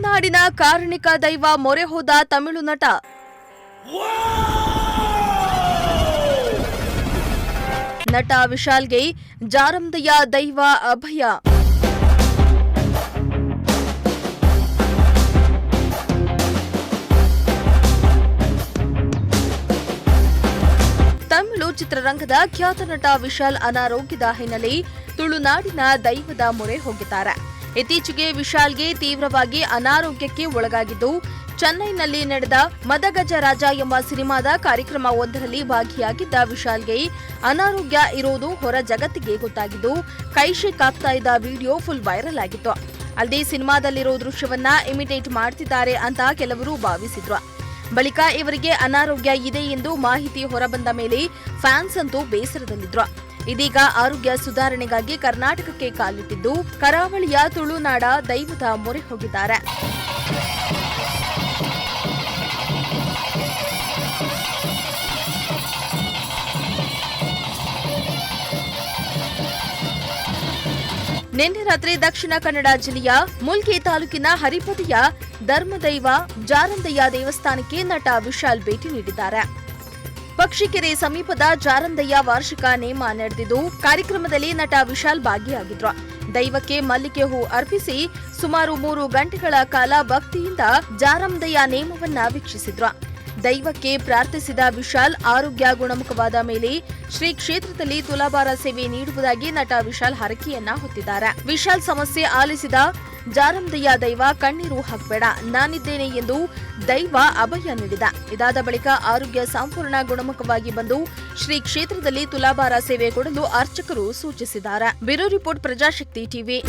ತುಳುನಾಡಿನ ಕಾರುಣಿಕ ದೈವ ಮೊರೆ ಹೋದ ತಮಿಳು ನಟ. ನಟ ವಿಶಾಲ್ಗೆ ಜಾರಂದಯ ದೈವ ಅಭಯ. ತಮಿಳು ಚಿತ್ರರಂಗದ ಖ್ಯಾತ ನಟ ವಿಶಾಲ್ ಅನಾರೋಗ್ಯದ ಹಿನ್ನೆಲೆ ತುಳುನಾಡಿನ ದೈವದ ಮೊರೆ ಹೋಗಿದ್ದಾರೆ. ಇತ್ತೀಚೆಗೆ ವಿಶಾಲ್ಗೆ ತೀವ್ರವಾಗಿ ಅನಾರೋಗ್ಯಕ್ಕೆ ಒಳಗಾಗಿದ್ದು, ಚೆನ್ನೈನಲ್ಲಿ ನಡೆದ ಮದಗಜ ರಾಜ ಎಂಬ ಸಿನಿಮಾದ ಕಾರ್ಯಕ್ರಮವೊಂದರಲ್ಲಿ ಭಾಗಿಯಾಗಿದ್ದ ವಿಶಾಲ್ಗೆ ಅನಾರೋಗ್ಯ ಇರೋದು ಹೊರ ಜಗತ್ತಿಗೆ ಗೊತ್ತಾಗಿದ್ದು, ಕೈಶೇಕ್ ಆಗ್ತಾ ಇದ್ದ ವಿಡಿಯೋ ಫುಲ್ ವೈರಲ್ ಆಗಿತ್ತು. ಅಲ್ಲದೆ ಸಿನಿಮಾದಲ್ಲಿರೋ ದೃಶ್ಯವನ್ನ ಇಮಿಟೇಟ್ ಮಾಡ್ತಿದ್ದಾರೆ ಅಂತ ಕೆಲವರು ಭಾವಿಸಿದ್ರು. ಬಳಿಕ ಇವರಿಗೆ ಅನಾರೋಗ್ಯ ಇದೆ ಎಂದು ಮಾಹಿತಿ ಹೊರಬಂದ ಮೇಲೆ ಫ್ಯಾನ್ಸ್ ಅಂತೂ ಬೇಸರದಲ್ಲಿದ್ರು. ಇದೀಗ ಆರೋಗ್ಯ ಸುಧಾರಣೆಗಾಗಿ ಕರ್ನಾಟಕಕ್ಕೆ ಕಾಲಿಟ್ಟಿದ್ದು, ಕರಾವಳಿಯ ತುಳುನಾಡ ದೈವದ ಮೊರೆ ಹೋಗಿದ್ದಾರೆ. ನಿನ್ನೆ ರಾತ್ರಿ ದಕ್ಷಿಣ ಕನ್ನಡ ಜಿಲ್ಲೆಯ ಮುಲ್ಕಿ ತಾಲೂಕಿನ ಹರಿಪದಿಯ ಧರ್ಮದೈವ ಜಾರಂದಯ್ಯ ದೇವಸ್ಥಾನಕ್ಕೆ ನಟ ವಿಶಾಲ್ ಭೇಟಿ ನೀಡಿದ್ದಾರೆ. ಪಕ್ಷಿಕೆರೆ ಸಮೀಪದ ಜಾರಂದಯ್ಯ ವಾರ್ಷಿಕ ನೇಮ ನಡೆದಿದ್ದು, ಕಾರ್ಯಕ್ರಮದಲ್ಲಿ ನಟ ವಿಶಾಲ್ ಭಾಗಿಯಾಗಿದ್ರು. ದೈವಕ್ಕೆ ಮಲ್ಲಿಗೆ ಹೂ ಅರ್ಪಿಸಿ ಸುಮಾರು 3 ಗಂಟೆಗಳ ಕಾಲ ಭಕ್ತಿಯಿಂದ ಜಾರಂದಯ್ಯ ನೇಮವನ್ನ ವೀಕ್ಷಿಸಿದ್ರು. ದೈವಕ್ಕೆ ಪ್ರಾರ್ಥಿಸಿದ ವಿಶಾಲ್ ಆರೋಗ್ಯ ಗುಣಮುಖವಾದ ಮೇಲೆ ಶ್ರೀ ಕ್ಷೇತ್ರದಲ್ಲಿ ತುಲಾಭಾರ ಸೇವೆ ನೀಡುವುದಾಗಿ ನಟ ವಿಶಾಲ್ ಹರಕೆಯನ್ನ ಹೊತ್ತಿದ್ದಾರೆ. ವಿಶಾಲ್ ಸಮಸ್ಯೆ ಆಲಿಸಿದ ಜಾರಂದಯ್ಯ ದೈವ ಕಣ್ಣೀರು ಹಾಕಬೇಡ, ನಾನಿದ್ದೇನೆ ಎಂದು ದೈವ ಅಭಯ ನೀಡಿದ. ಇದಾದ ಬಳಿಕ ಆರೋಗ್ಯ ಸಂಪೂರ್ಣ ಗುಣಮುಖವಾಗಿ ಬಂದು ಶ್ರೀ ಕ್ಷೇತ್ರದಲ್ಲಿ ತುಲಾಭಾರ ಸೇವೆ ಕೊಡಲು ಅರ್ಚಕರು ಸೂಚಿಸಿದ್ದಾರೆ. Bureau report, Prajashakti TV.